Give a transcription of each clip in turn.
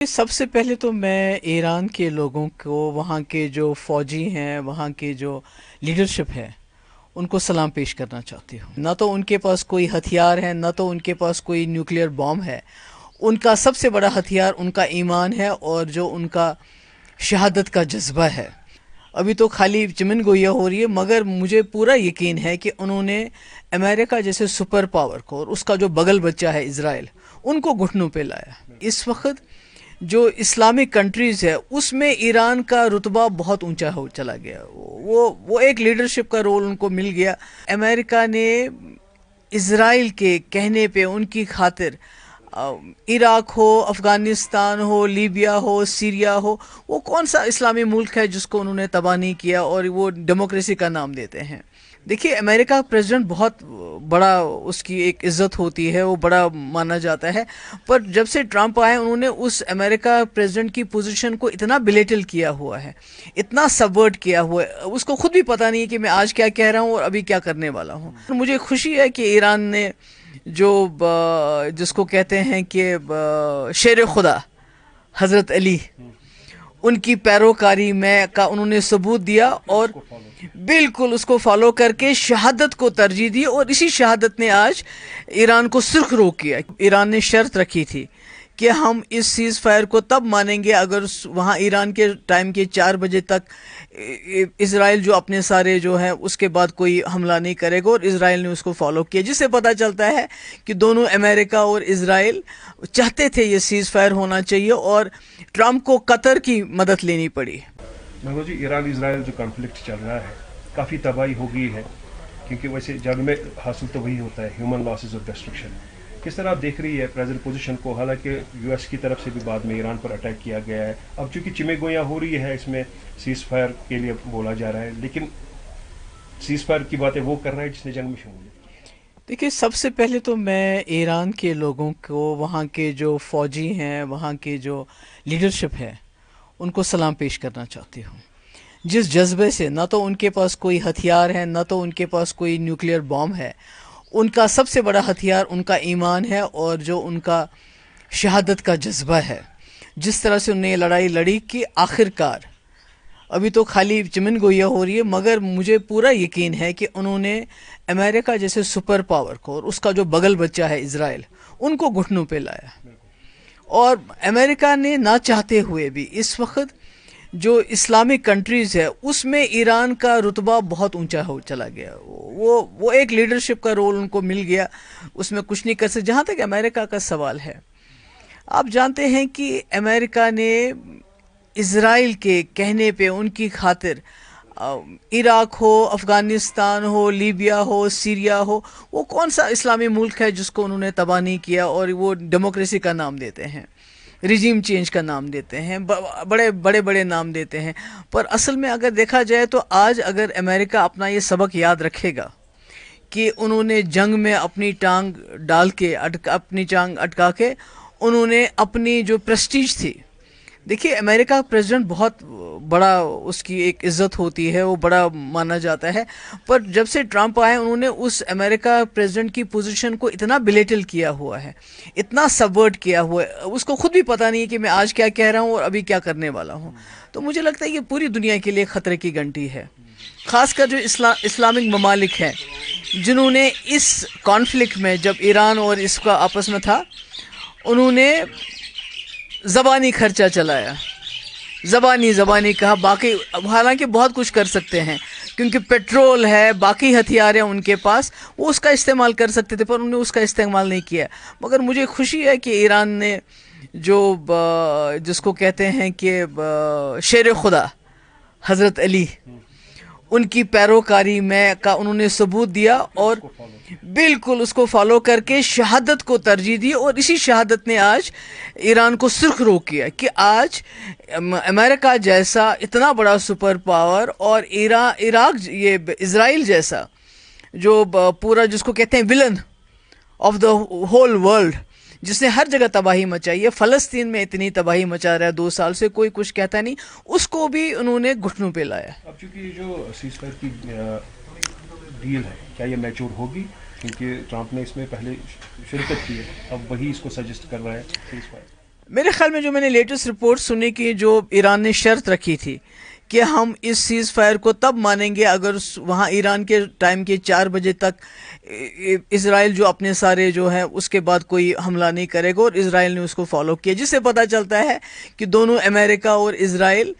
سب سے پہلے تو میں ایران کے لوگوں کو، وہاں کے جو فوجی ہیں، وہاں کے جو لیڈرشپ ہے، ان کو سلام پیش کرنا چاہتی ہوں۔ نہ تو ان کے پاس کوئی ہتھیار ہے، نہ تو ان کے پاس کوئی نیوکلیئر بام ہے۔ ان کا سب سے بڑا ہتھیار ان کا ایمان ہے اور جو ان کا شہادت کا جذبہ ہے۔ ابھی تو خالی چمن گویا ہو رہی ہے، مگر مجھے پورا یقین ہے کہ انہوں نے امریکہ جیسے سپر پاور کو اور اس کا جو بغل بچہ ہے اسرائیل، ان کو گھٹنوں پہ لایا۔ اس وقت جو اسلامک کنٹریز ہے اس میں ایران کا رتبہ بہت اونچا ہو چلا گیا، وہ ایک لیڈرشپ کا رول ان کو مل گیا۔ امریکہ نے اسرائیل کے کہنے پہ ان کی خاطر عراق ہو، افغانستان ہو، لیبیا ہو، سیریا ہو، وہ کون سا اسلامی ملک ہے جس کو انہوں نے تباہ نہیں کیا اور وہ ڈیموکریسی کا نام دیتے ہیں۔ دیکھیے، امریکہ کا پریزیڈنٹ بہت بڑا، اس کی ایک عزت ہوتی ہے، وہ بڑا مانا جاتا ہے، پر جب سے ٹرمپ آئے انہوں نے اس امریکہ پریزیڈنٹ کی پوزیشن کو اتنا بلیٹل کیا ہوا ہے، اتنا سبورٹ کیا ہوا ہے، اس کو خود بھی پتہ نہیں ہے کہ میں آج کیا کہہ رہا ہوں اور ابھی کیا کرنے والا ہوں۔ مجھے خوشی ہے کہ ایران نے جو جس کو کہتے ہیں کہ شیر خدا حضرت علی، ان کی پیروکاری میں کا انہوں نے ثبوت دیا اور بالکل اس کو فالو کر کے شہادت کو ترجیح دی، اور اسی شہادت نے آج ایران کو سرخ رو کیا۔ ایران نے شرط رکھی تھی کہ ہم اس سیز فائر کو تب مانیں گے اگر وہاں ایران کے ٹائم کے 4 بجے تک اسرائیل جو اپنے سارے جو ہیں اس کے بعد کوئی حملہ نہیں کرے گا، اور اسرائیل نے اس کو فالو کیا، جس سے پتہ چلتا ہے کہ دونوں امریکہ اور اسرائیل چاہتے تھے یہ سیز فائر ہونا چاہیے، اور ٹرمپ کو قطر کی مدد لینی پڑی۔ محمود جی، ایران اسرائیل جو کانفلکٹ چل رہا ہے کافی تباہی ہو گئی ہے، کیونکہ ویسے جنگ میں حاصل تو وہی ہوتا ہے، ہیومن لاسز اور ڈسٹرکشن۔ کس طرح آپ دیکھ رہی ہے پریزنٹ پوزیشن کو؟ حالانکہ یو ایس کی طرف سے بھی بعد میں ایران پر اٹیک کیا گیا ہے، اب چونکہ چمے گویاں ہو رہی ہے، اس میں سیز فائر کے لیے بولا جا رہا ہے، لیکن سیز فائر کی باتیں وہ کر رہا ہے جس نے جنگ میں شمولیت کی۔ دیکھیے، سب سے پہلے تو میں ایران کے لوگوں کو، وہاں کے جو فوجی ہیں، وہاں کے جو لیڈرشپ ہے، ان کو سلام پیش کرنا چاہتی ہوں۔ جس جذبے سے، نہ تو ان کے پاس کوئی ہتھیار ہے، نہ تو ان کے پاس کوئی نیوکلیئر بام ہے، ان کا سب سے بڑا ہتھیار ان کا ایمان ہے اور جو ان کا شہادت کا جذبہ ہے۔ جس طرح سے انہوں نے یہ لڑائی لڑی کہ آخر کار، ابھی تو خالی چمن گویا ہو رہی ہے، مگر مجھے پورا یقین ہے کہ انہوں نے امریکہ جیسے سپر پاور کو اور اس کا جو بغل بچہ ہے اسرائیل، ان کو گھٹنوں پہ لایا۔ اور امریکہ نے نہ چاہتے ہوئے بھی اس وقت جو اسلامک کنٹریز ہے اس میں ایران کا رتبہ بہت اونچا ہو چلا گیا، وہ ایک لیڈرشپ کا رول ان کو مل گیا، اس میں کچھ نہیں کر سکتے۔ جہاں تک امریکہ کا سوال ہے، آپ جانتے ہیں کہ امریکہ نے اسرائیل کے کہنے پہ ان کی خاطر عراق ہو، افغانستان ہو، لیبیا ہو، سیریا ہو، وہ کون سا اسلامی ملک ہے جس کو انہوں نے تباہ نہیں کیا اور وہ ڈیموکریسی کا نام دیتے ہیں، ریجیم چینج کا نام دیتے ہیں، بڑے بڑے بڑے نام دیتے ہیں۔ پر اصل میں اگر دیکھا جائے تو آج اگر امریکہ اپنا یہ سبق یاد رکھے گا کہ انہوں نے جنگ میں اپنی ٹانگ ڈال کے اپنی ٹانگ اٹکا کے انہوں نے اپنی جو پریسٹیج تھی، دیکھیے امریکہ کا پریزیڈنٹ بہت بڑا، اس کی ایک عزت ہوتی ہے، وہ بڑا مانا جاتا ہے، پر جب سے ٹرمپ آئے انہوں نے اس امریکہ پریزیڈنٹ کی پوزیشن کو اتنا بلیٹل کیا ہوا ہے، اتنا سبورٹ کیا ہوا ہے، اس کو خود بھی پتہ نہیں ہے کہ میں آج کیا کہہ رہا ہوں اور ابھی کیا کرنے والا ہوں۔ تو مجھے لگتا ہے کہ پوری دنیا کے لیے خطرے کی گھنٹی ہے، خاص کر جو اسلامک ممالک ہیں جنہوں نے اس کانفلکٹ میں، جب ایران اور اس کا آپس میں تھا، انہوں نے زبانی خرچہ چلایا، زبانی کہا، باقی حالانکہ بہت کچھ کر سکتے ہیں کیونکہ پیٹرول ہے، باقی ہتھیار ہیں ان کے پاس، وہ اس کا استعمال کر سکتے تھے، پر انہوں نے اس کا استعمال نہیں کیا۔ مگر مجھے خوشی ہے کہ ایران نے جو جس کو کہتے ہیں کہ شیر خدا حضرت علی، ان کی پیروکاری میں کا انہوں نے ثبوت دیا، اور بالکل اس کو فالو کر کے شہادت کو ترجیح دی، اور اسی شہادت نے آج ایران کو سرخ رو کیا کہ آج امریکہ جیسا اتنا بڑا سپر پاور اور عراق، یہ اسرائیل جیسا جو پورا جس کو کہتے ہیں ولن آف دا ہول ورلڈ، جس نے ہر جگہ تباہی مچائی ہے، فلسطین میں اتنی تباہی مچا رہا ہے 2 سال سے، کوئی کچھ کہتا نہیں، اس کو بھی انہوں نے گھٹنوں پہ لایا۔ اب چونکہ یہ جو سیز فائر کی ڈیل ہے، کیا یہ میچور ہوگی؟ کیونکہ ٹرمپ نے اس میں پہلے شرکت کی ہے، اب وہی اس کو سجیسٹ کر رہا ہے سیز فائر۔ میرے خیال میں جو میں نے لیٹسٹ رپورٹ سنی کہ جو ایران نے شرط رکھی تھی کہ ہم اس سیز فائر کو تب مانیں گے اگر وہاں ایران کے ٹائم کے 4 بجے تک اسرائیل جو اپنے سارے جو ہے اس کے بعد کوئی حملہ نہیں کرے گا، اور اسرائیل نے اس کو فالو کیا، جس سے پتہ چلتا ہے کہ دونوں امریکہ اور اسرائیل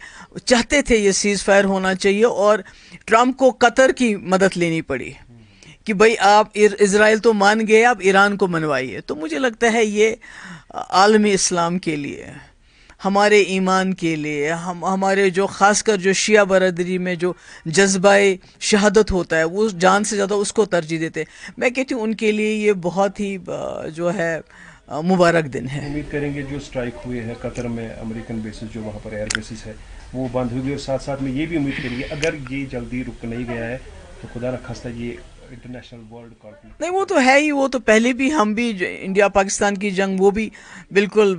چاہتے تھے یہ سیز فائر ہونا چاہیے، اور ٹرمپ کو قطر کی مدد لینی پڑی کہ بھئی آپ اسرائیل تو مان گئے، آپ ایران کو منوائیے۔ تو مجھے لگتا ہے یہ عالمی اسلام کے لیے، ہمارے ایمان کے لیے، ہمارے جو خاص کر جو شیعہ برادری میں جو جذبہ شہادت ہوتا ہے وہ جان سے زیادہ اس کو ترجیح دیتے، میں کہتی ہوں ان کے لیے یہ بہت ہی جو ہے مبارک دن ہے۔ امید کریں گے جو اسٹرائک ہوئے ہیں قطر میں امریکن بیسز جو وہاں پر ایئر بیسز ہے وہ بند ہوگی، اور ساتھ ساتھ میں یہ بھی امید کریں گے اگر یہ جلدی رک نہیں گیا ہے تو خدا نخواستہ یہ انٹرنیشنل ورلڈ کانفلکٹ۔ نہیں وہ تو ہے ہی، وہ تو پہلے بھی ہم بھی انڈیا پاکستان کی جنگ وہ بھی بالکل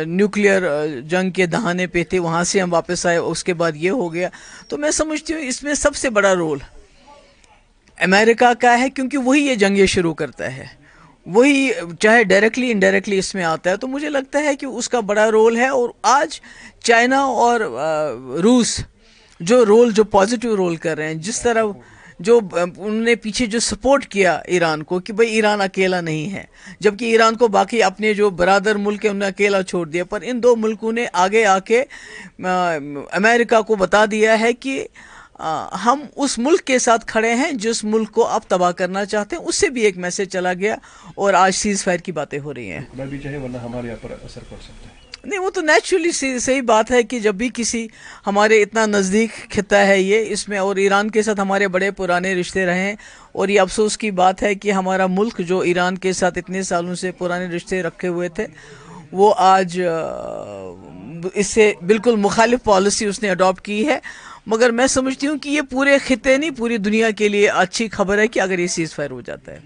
نیوکلیئر جنگ کے دہانے پہ تھے، وہاں سے ہم واپس آئے، اس کے بعد یہ ہو گیا۔ تو میں سمجھتی ہوں اس میں سب سے بڑا رول امریکہ کا ہے، کیونکہ وہی یہ جنگیں شروع کرتا ہے، وہی چاہے ڈائریکٹلی انڈائریکٹلی اس میں آتا ہے۔ تو مجھے لگتا ہے کہ اس کا بڑا رول ہے، اور آج چائنا اور روس جو پازیٹیو رول کر رہے ہیں، جس طرح جو انہوں نے پیچھے جو سپورٹ کیا ایران کو کہ بھئی ایران اکیلا نہیں ہے، جبکہ ایران کو باقی اپنے جو برادر ملک ہیں انہوں نے اکیلا چھوڑ دیا، پر ان دو ملکوں نے آگے آ کے امریکہ کو بتا دیا ہے کہ ہم اس ملک کے ساتھ کھڑے ہیں جس ملک کو آپ تباہ کرنا چاہتے ہیں۔ اس سے بھی ایک میسج چلا گیا، اور آج سیز فائر کی باتیں ہو رہی ہیں۔ خدا بھی چاہے ورنہ ہمارے یہاں پر اثر پڑ سکتا ہے۔ نہیں وہ تو نیچرلی صحیح بات ہے کہ جب بھی کسی ہمارے اتنا نزدیک خطہ ہے یہ، اس میں اور ایران کے ساتھ ہمارے بڑے پرانے رشتے رہے ہیں، اور یہ افسوس کی بات ہے کہ ہمارا ملک جو ایران کے ساتھ اتنے سالوں سے پرانے رشتے رکھے ہوئے تھے وہ آج اس سے بالکل مخالف پالیسی اس نے اڈاپٹ کی ہے۔ مگر میں سمجھتی ہوں کہ یہ پورے خطے نہیں، پوری دنیا کے لیے اچھی خبر ہے کہ اگر یہ سیز فائر ہو جاتا ہے۔